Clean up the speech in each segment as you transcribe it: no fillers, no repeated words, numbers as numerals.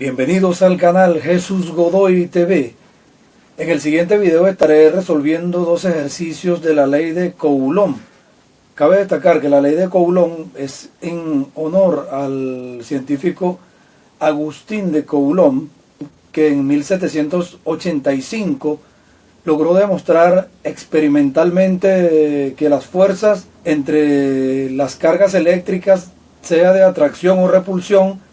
Bienvenidos al canal Jesús Godoy TV. En el siguiente video estaré resolviendo dos ejercicios de la ley de Coulomb. Cabe destacar que la ley de Coulomb es en honor al científico Agustín de Coulomb, que en 1785 logró demostrar experimentalmente que las fuerzas entre las cargas eléctricas, sea de atracción o repulsión,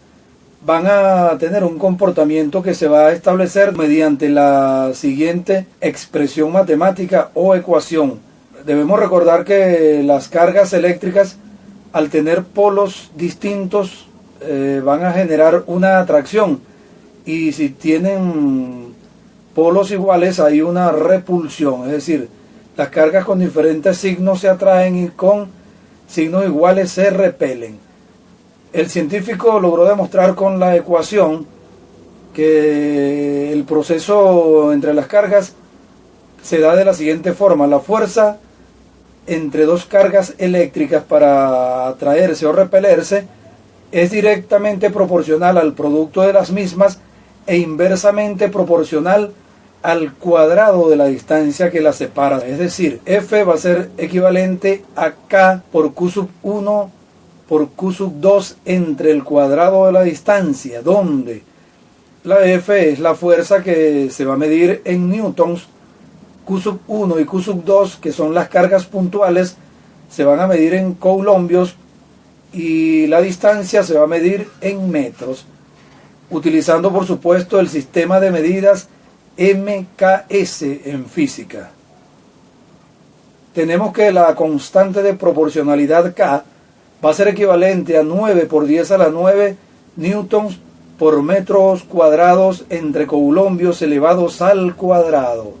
van a tener un comportamiento que se va a establecer mediante la siguiente expresión matemática o ecuación. Debemos recordar que las cargas eléctricas, al tener polos distintos, van a generar una atracción, y si tienen polos iguales hay una repulsión, es decir, las cargas con diferentes signos se atraen y con signos iguales se repelen. El científico logró demostrar con la ecuación que el proceso entre las cargas se da de la siguiente forma: la fuerza entre dos cargas eléctricas para atraerse o repelerse es directamente proporcional al producto de las mismas e inversamente proporcional al cuadrado de la distancia que las separa. Es decir, F va a ser equivalente a K por Q sub 1 por Q sub 2 entre el cuadrado de la distancia, donde la F es la fuerza que se va a medir en newtons, Q sub 1 y Q sub 2, que son las cargas puntuales, se van a medir en coulombios, y la distancia se va a medir en metros, utilizando por supuesto el sistema de medidas MKS en física. Tenemos que la constante de proporcionalidad K va a ser equivalente a 9 por 10 a la 9 newtons por metros cuadrados entre coulombios elevados al cuadrado.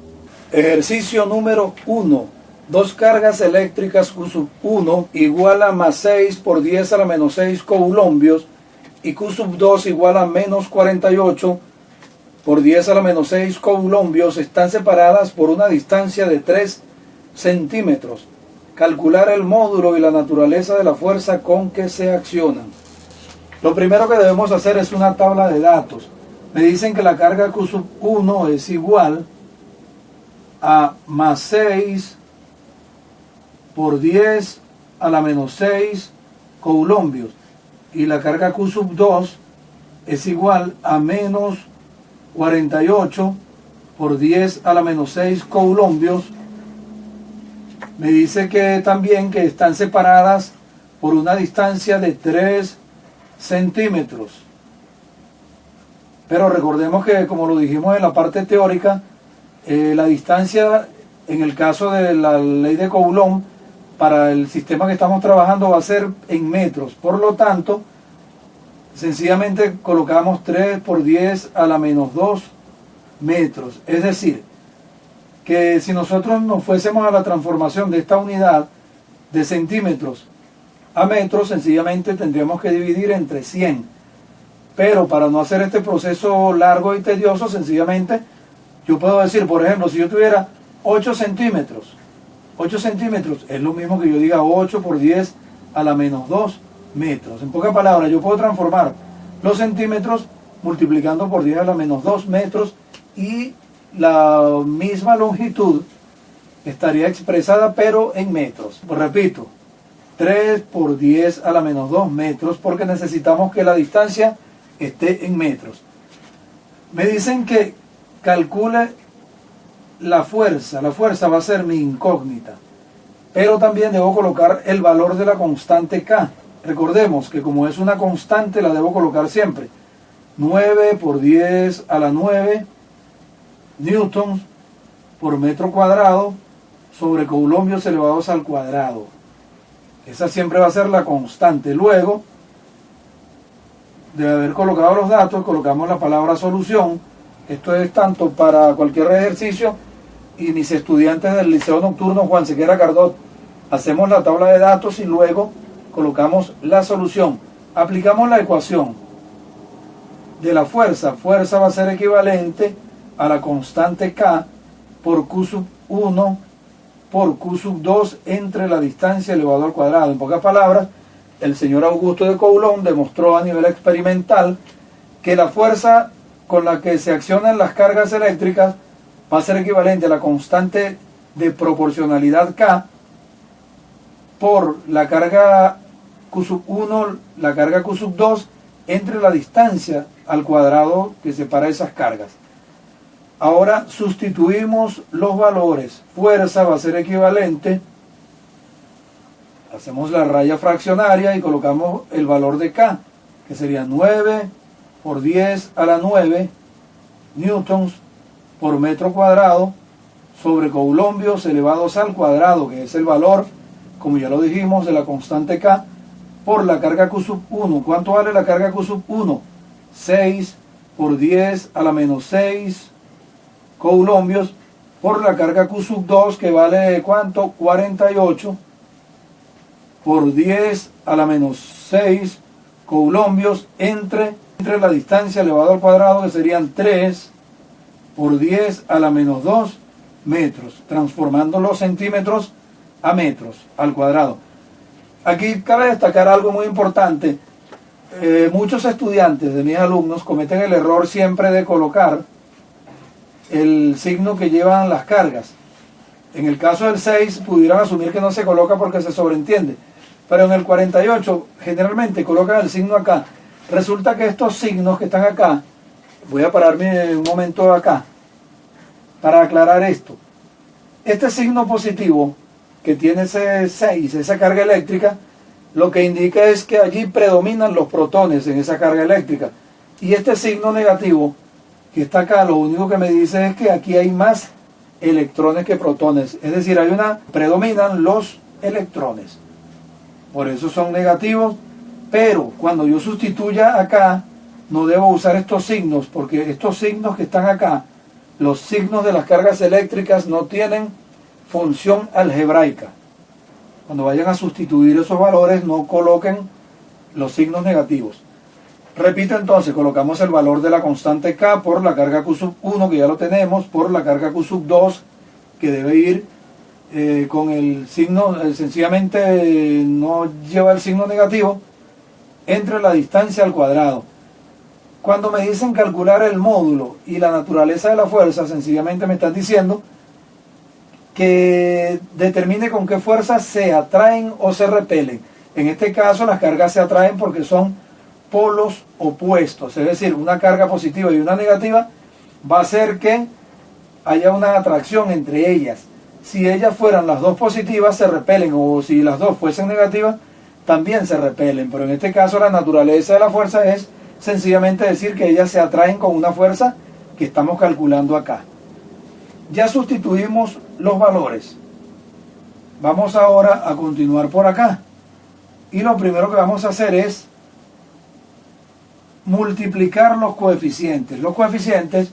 Ejercicio número 1. Dos cargas eléctricas Q sub 1 igual a más 6 por 10 a la menos 6 coulombios y Q sub 2 igual a menos 48 por 10 a la menos 6 coulombios están separadas por una distancia de 3 centímetros. Calcular el módulo y la naturaleza de la fuerza con que se accionan. Lo primero que debemos hacer es una tabla de datos. Me dicen que la carga Q sub 1 es igual a más 6 por 10 a la menos 6 coulombios, y la carga Q sub 2 es igual a menos 48 por 10 a la menos 6 coulombios. Me dice que también que están separadas por una distancia de 3 centímetros. Pero recordemos que, como lo dijimos en la parte teórica, la distancia en el caso de la ley de Coulomb para el sistema que estamos trabajando va a ser en metros. Por lo tanto, sencillamente colocamos 3 por 10 a la menos 2 metros. Es decir, que si nosotros nos fuésemos a la transformación de esta unidad de centímetros a metros, sencillamente tendríamos que dividir entre 100. Pero para no hacer este proceso largo y tedioso, sencillamente yo puedo decir, por ejemplo, si yo tuviera 8 centímetros es lo mismo que yo diga 8 por 10 a la menos 2 metros. En pocas palabras, yo puedo transformar los centímetros multiplicando por 10 a la menos 2 metros, y la misma longitud estaría expresada pero en metros. Repito, 3 por 10 a la menos 2 metros, porque necesitamos que la distancia esté en metros. Me dicen que calcule la fuerza. La fuerza va a ser mi incógnita, pero también debo colocar el valor de la constante K. Recordemos que como es una constante, la debo colocar siempre. 9 por 10 a la 9 newtons por metro cuadrado sobre coulombios elevados al cuadrado. Esa siempre va a ser la constante. Luego de haber colocado los datos, colocamos la palabra solución. Esto es tanto para cualquier ejercicio, y mis estudiantes del Liceo Nocturno Juan Sequera Cardot. Hacemos la tabla de datos y luego colocamos la solución. Aplicamos la ecuación de la fuerza. Fuerza va a ser equivalente a la constante K por Q sub 1 por Q sub 2 entre la distancia elevado al cuadrado. En pocas palabras, el señor Augusto de Coulomb demostró a nivel experimental que que la fuerza con la que se accionan las cargas eléctricas va a ser equivalente a la constante de proporcionalidad K por la carga Q sub 1, la carga Q sub 2, entre la distancia al cuadrado que separa esas cargas. Ahora sustituimos los valores. Fuerza va a ser equivalente, hacemos la raya fraccionaria y colocamos el valor de K, que sería 9 por 10 a la 9 newtons por metro cuadrado sobre coulombios elevados al cuadrado, que es el valor, como ya lo dijimos, de la constante K por la carga Q sub 1. ¿Cuánto vale la carga Q sub 1? 6 por 10 a la menos 6 coulombios por la carga Q sub 2, que vale ¿cuánto? 48 por 10 a la menos 6 coulombios entre la distancia elevado al cuadrado, que serían 3 por 10 a la menos 2 metros, transformando los centímetros a metros al cuadrado. Aquí cabe destacar algo muy importante. Muchos estudiantes de mis alumnos cometen el error siempre de colocar el signo que llevan las cargas. En el caso del 6 pudieran asumir que no se coloca porque se sobreentiende, pero en el 48 generalmente colocan el signo acá. Resulta que estos signos que están acá, voy a pararme un momento acá para aclarar esto. Este signo positivo que tiene ese 6, esa carga eléctrica, lo que indica es que allí predominan los protones en esa carga eléctrica. Y este signo negativo que está acá, lo único que me dice es que aquí hay más electrones que protones. Es decir, predominan los electrones. Por eso son negativos. Pero cuando yo sustituya acá, no debo usar estos signos, porque estos signos que están acá, los signos de las cargas eléctricas, no tienen función algebraica. Cuando vayan a sustituir esos valores, no coloquen los signos negativos. Repito entonces, colocamos el valor de la constante K por la carga Q sub 1, que ya lo tenemos, por la carga Q sub 2, que debe ir con el signo, sencillamente no lleva el signo negativo, entre la distancia al cuadrado. Cuando me dicen calcular el módulo y la naturaleza de la fuerza, sencillamente me están diciendo que determine con qué fuerza se atraen o se repelen. En este caso las cargas se atraen porque son polos opuestos, es decir, una carga positiva y una negativa va a hacer que haya una atracción entre ellas. Si ellas fueran las dos positivas se repelen, o si las dos fuesen negativas también se repelen, pero en este caso la naturaleza de la fuerza es sencillamente decir que ellas se atraen con una fuerza que estamos calculando acá. Ya sustituimos los valores. Vamos ahora a continuar por acá. Y lo primero que vamos a hacer es multiplicar los coeficientes. Los coeficientes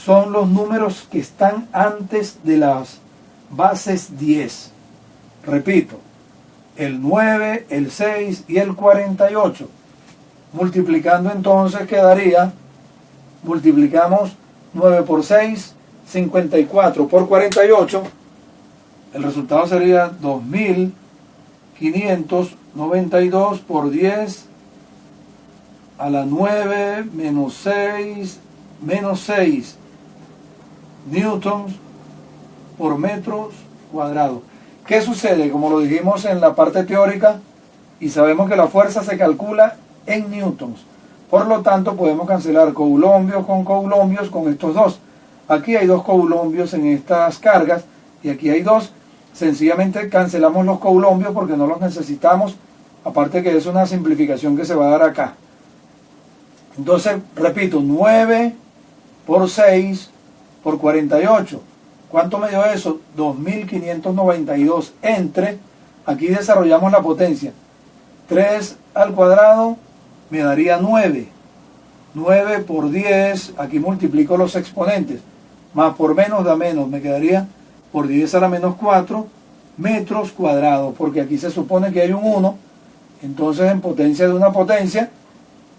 son los números que están antes de las bases 10. Repito, el 9, el 6 y el 48. Multiplicando entonces quedaría, multiplicamos 9 por 6, 54 por 48, el resultado sería 2592 por 10 a la 9 menos 6 newtons por metros cuadrados. ¿Qué sucede? Como lo dijimos en la parte teórica, y sabemos que la fuerza se calcula en newtons. Por lo tanto, podemos cancelar coulombios con estos dos. Aquí hay dos coulombios en estas cargas y aquí hay dos. Sencillamente cancelamos los coulombios porque no los necesitamos. Aparte que es una simplificación que se va a dar acá. Entonces, repito, 9 por 6 por 48. ¿Cuánto me dio eso? 2592 entre, aquí desarrollamos la potencia. 3 al cuadrado me daría 9. 9 por 10, aquí multiplico los exponentes. Más por menos da menos, me quedaría por 10 a la menos 4 metros cuadrados, porque aquí se supone que hay un 1, entonces en potencia de una potencia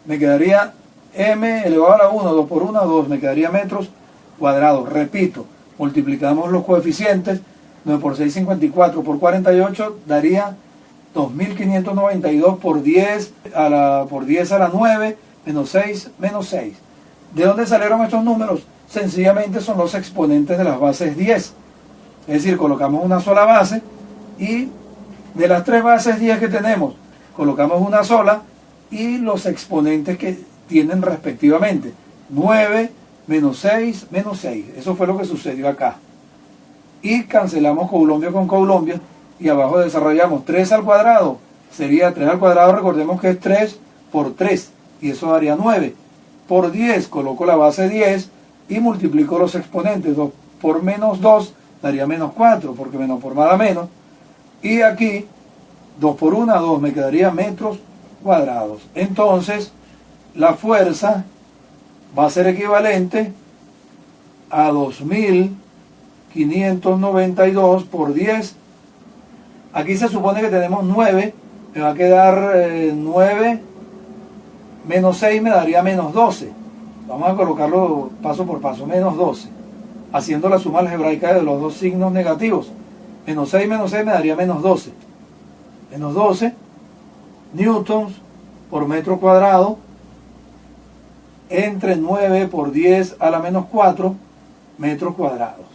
me quedaría m elevado a la 1, 2 por 1, 2, me quedaría metros cuadrados. Repito, multiplicamos los coeficientes, 9 por 6, 54 por 48 daría 2592 por 10 a la 9 menos 6, menos 6. ¿De dónde salieron estos números? Sencillamente son los exponentes de las bases 10. Es decir, colocamos una sola base y de las 3 bases 10 que tenemos, colocamos una sola y los exponentes que tienen respectivamente. 9, menos 6, menos 6. Eso fue lo que sucedió acá. Y cancelamos coulombio con coulombio y abajo desarrollamos 3 al cuadrado. Sería 3 al cuadrado, recordemos que es 3 por 3 y eso daría 9. Por 10 coloco la base 10 y multiplico los exponentes. 2 por menos 2 daría menos 4 porque menos por más da menos. Y aquí 2 por 1, 2, me quedaría metros cuadrados. Entonces la fuerza va a ser equivalente a 2592 por 10. Aquí se supone que tenemos 9, me va a quedar 9 menos 6 me daría menos 12. Vamos a colocarlo paso por paso, menos 12, haciendo la suma algebraica de los dos signos negativos. Menos 6 me daría menos 12. Menos 12 newtons por metro cuadrado entre 9 por 10 a la menos 4 metros cuadrados.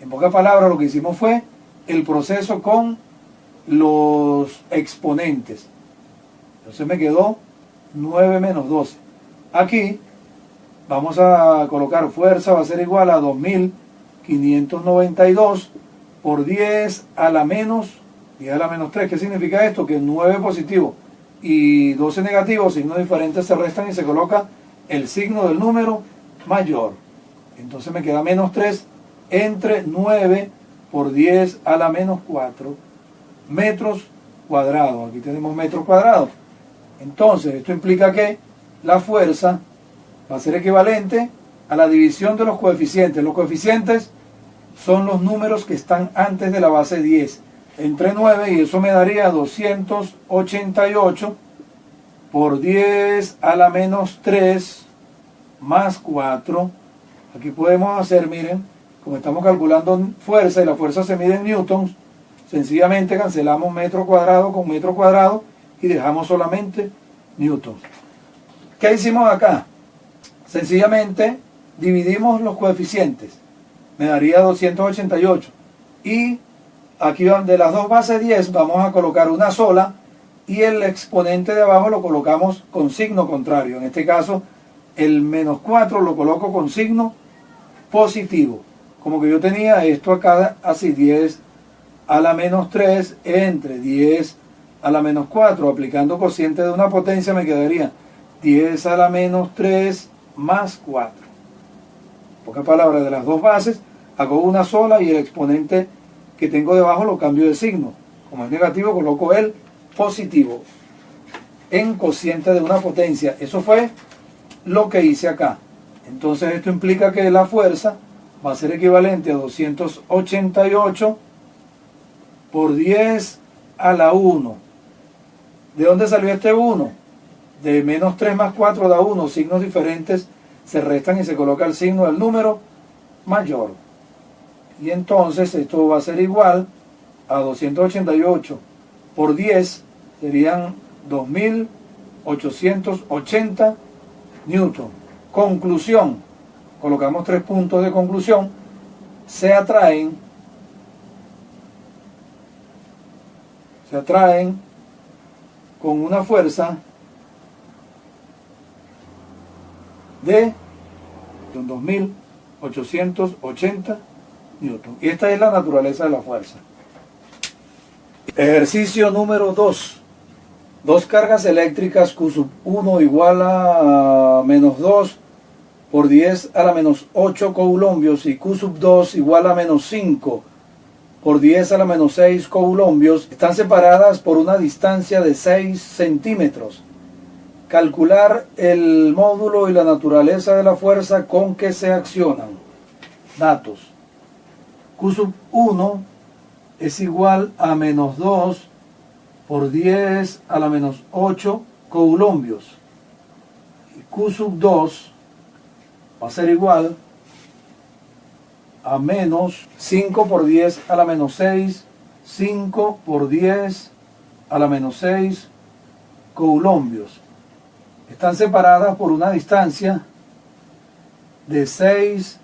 En pocas palabras, lo que hicimos fue el proceso con los exponentes. Entonces me quedó 9 menos 12. Aquí vamos a colocar fuerza, va a ser igual a 2592 por 10 a la menos 3. ¿Qué significa esto? Que 9 positivo y 12 negativo, signos diferentes se restan y se coloca el signo del número mayor. Entonces me queda menos 3 entre 9 por 10 a la menos 4 metros cuadrados. Aquí tenemos metros cuadrados. Entonces esto implica que la fuerza va a ser equivalente a la división de los coeficientes. Los coeficientes son los números que están antes de la base 10. Entre 9 y eso me daría 288 por 10 a la menos 3 más 4. Aquí podemos hacer, miren, como estamos calculando fuerza y la fuerza se mide en newtons, sencillamente cancelamos metro cuadrado con metro cuadrado y dejamos solamente newtons. ¿Qué hicimos acá? Sencillamente dividimos los coeficientes. Me daría 288. Y aquí de las dos bases 10 vamos a colocar una sola y el exponente de abajo lo colocamos con signo contrario. En este caso, el menos 4 lo coloco con signo positivo. Como que yo tenía esto acá, así 10 a la menos 3 entre 10 a la menos 4. Aplicando cociente de una potencia me quedaría 10 a la menos 3 más 4. En pocas palabras, de las dos bases hago una sola y el exponente que tengo debajo lo cambio de signo. Como es negativo, coloco el positivo en cociente de una potencia. Eso fue lo que hice acá. Entonces esto implica que la fuerza va a ser equivalente a 288 por 10 a la 1. ¿De dónde salió este 1? De menos 3 más 4 da 1. Signos diferentes se restan y se coloca el signo del número mayor. Y entonces esto va a ser igual a 288 por 10, serían 2880 newton. Conclusión, colocamos 3 puntos de conclusión. Se atraen con una fuerza de 2880 newton. Y esta es la naturaleza de la fuerza. Ejercicio número 2. Dos cargas eléctricas Q1 igual a menos 2 por 10 a la menos 8 coulombios y Q2 igual a menos 5 por 10 a la menos 6 coulombios están separadas por una distancia de 6 centímetros. Calcular el módulo y la naturaleza de la fuerza con que se accionan. Datos. Q1 es igual a menos 2 por 10 a la menos 8 coulombios. Y Q2 va a ser igual a menos 5 por 10 a la menos 6, 5 por 10 a la menos 6 coulombios. están separadas por una distancia de 6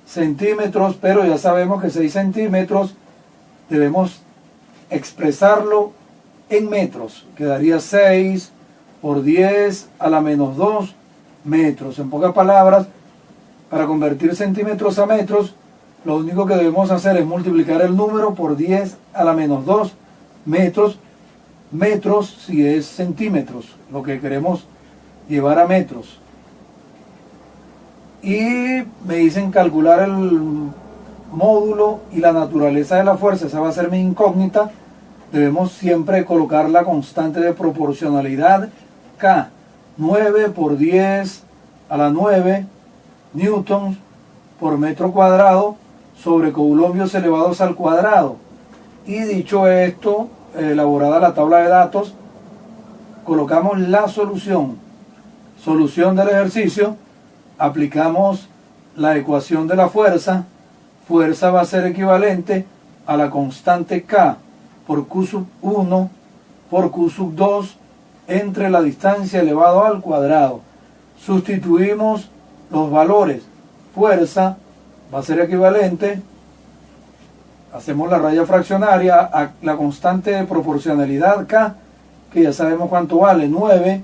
centímetros, pero ya sabemos que 6 centímetros debemos expresarlo en metros. Quedaría 6 por 10 a la menos 2 metros. En pocas palabras, para convertir centímetros a metros, lo único que debemos hacer es multiplicar el número por 10 a la menos 2 metros. Metros si es centímetros, lo que queremos llevar a metros. Y me dicen calcular el módulo y la naturaleza de la fuerza. Esa va a ser mi incógnita. Debemos siempre colocar la constante de proporcionalidad K. 9 por 10 a la 9 newtons por metro cuadrado sobre coulombios elevados al cuadrado. Y dicho esto, elaborada la tabla de datos, colocamos la solución del ejercicio, aplicamos la ecuación de la fuerza. Fuerza va a ser equivalente a la constante K por Q sub 1 por Q sub 2 entre la distancia elevado al cuadrado. Sustituimos los valores. Fuerza va a ser equivalente, hacemos la raya fraccionaria, a la constante de proporcionalidad K, que ya sabemos cuánto vale, 9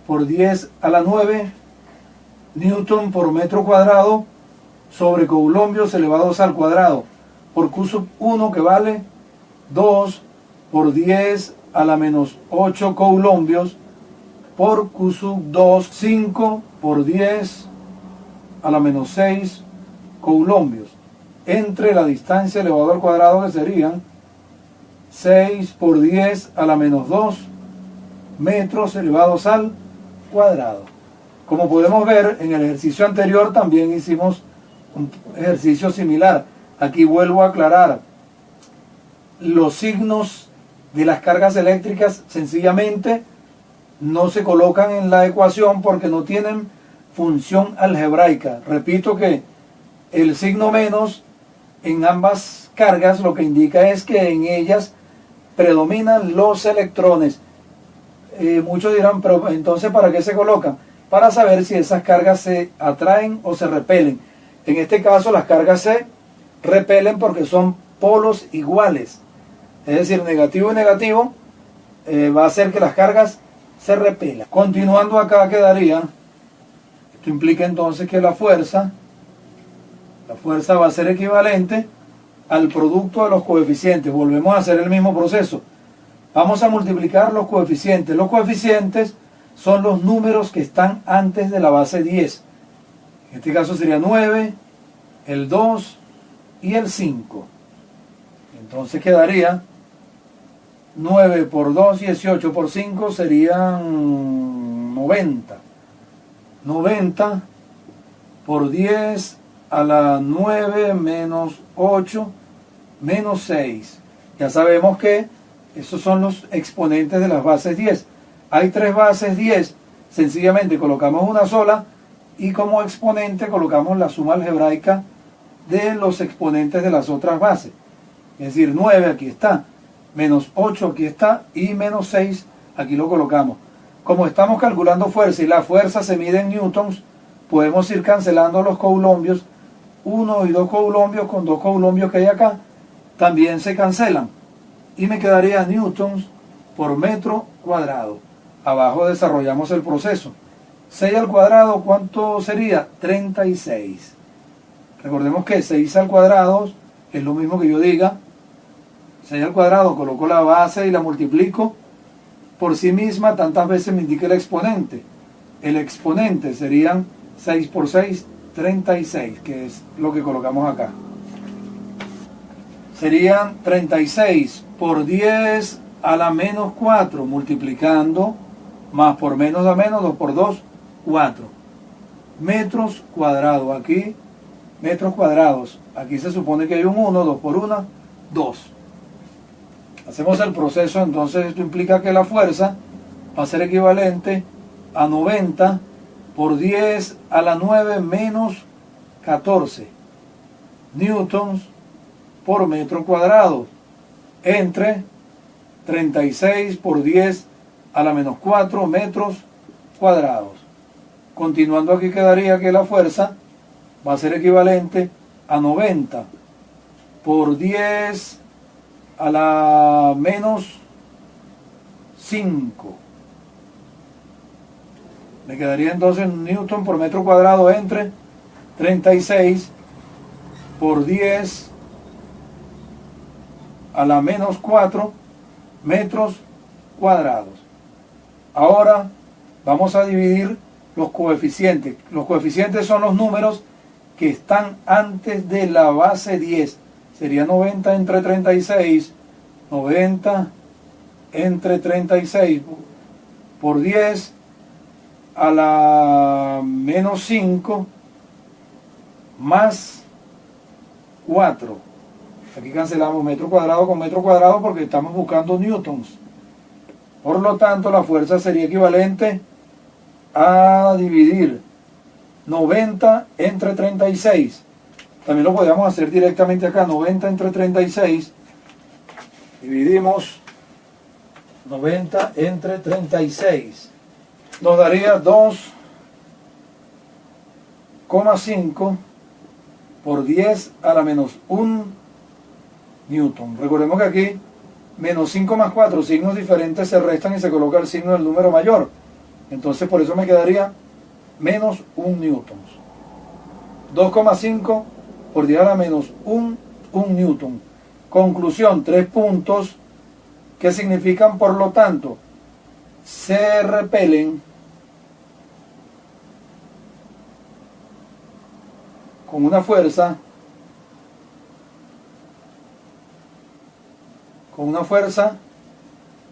por 10 a la 9 newton por metro cuadrado sobre coulombios elevados al cuadrado, por Q sub 1, que vale 2 por 10 a la menos 8 coulombios por Q sub 2, 5 por 10 a la menos 6 coulombios entre la distancia elevado al cuadrado, que serían 6 por 10 a la menos 2 metros elevados al cuadrado. Como podemos ver, en el ejercicio anterior también hicimos un ejercicio similar. Aquí vuelvo a aclarar, los signos de las cargas eléctricas sencillamente no se colocan en la ecuación porque no tienen función algebraica. Repito que el signo menos en ambas cargas lo que indica es que en ellas predominan los electrones. Muchos dirán, pero entonces ¿para qué se colocan? Para saber si esas cargas se atraen o se repelen. En este caso las cargas se repelen porque son polos iguales. Es decir, negativo y negativo va a hacer que las cargas se repelan. Continuando acá quedaría, esto implica entonces que la fuerza va a ser equivalente al producto de los coeficientes. Volvemos a hacer el mismo proceso. Vamos a multiplicar los coeficientes. Los coeficientes son los números que están antes de la base 10. En este caso sería 9, el 2 y el 5. Entonces quedaría 9 por 2, 18 por 5 serían 90. 90 por 10 a la 9 menos 8 menos 6. Ya sabemos que esos son los exponentes de las bases 10. Hay 3 bases 10, sencillamente colocamos una sola y como exponente colocamos la suma algebraica de los exponentes de las otras bases. Es decir, 9 aquí está, menos 8 aquí está y menos 6 aquí lo colocamos. Como estamos calculando fuerza y la fuerza se mide en newtons, podemos ir cancelando los coulombios. 1 y 2 coulombios con 2 coulombios que hay acá también se cancelan y me quedaría newtons por metro cuadrado. Abajo desarrollamos el proceso. 6 al cuadrado, ¿cuánto sería? 36. Recordemos que 6 al cuadrado es lo mismo que yo diga 6 al cuadrado, coloco la base y la multiplico por sí misma tantas veces me indique el exponente. El exponente serían 6 por 6, 36, que es lo que colocamos acá. Serían 36 por 10 a la menos 4, multiplicando, más por menos a menos, 2 por 2, 4. Metros cuadrados, aquí, metros cuadrados. Aquí se supone que hay un 1, 2 por 1, 2. Hacemos el proceso, entonces esto implica que la fuerza va a ser equivalente a 90 por 10 a la 9 menos 14 newtons por metro cuadrado entre 36 por 10 a la menos 4 metros cuadrados. Continuando aquí quedaría que la fuerza va a ser equivalente a 90 por 10 a la menos 5. Me quedaría entonces newton por metro cuadrado entre 36 por 10 a la menos 4 metros cuadrados. Ahora vamos a dividir los coeficientes. Los coeficientes son los números que están antes de la base 10. Sería 90 entre 36, 90 entre 36 por 10 a la menos 5 más 4. Aquí cancelamos metro cuadrado con metro cuadrado porque estamos buscando newtons. Por lo tanto, la fuerza sería equivalente a dividir 90 entre 36. También lo podríamos hacer directamente acá, 90 entre 36. Dividimos 90 entre 36. Nos daría 2,5 por 10 a la menos 1 newton. Recordemos que aquí menos 5 más 4, signos diferentes se restan y se coloca el signo del número mayor. Entonces por eso me quedaría menos 1 newton. 2,5 por 10 a la menos 1 newton. Conclusión, 3 puntos que significan, por lo tanto, se repelen con una fuerza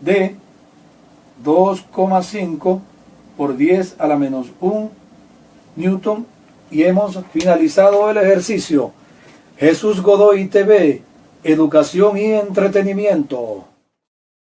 de 2,5 por 10 a la menos 1 newton. Y hemos finalizado el ejercicio. Jesús Godoy TV, educación y entretenimiento.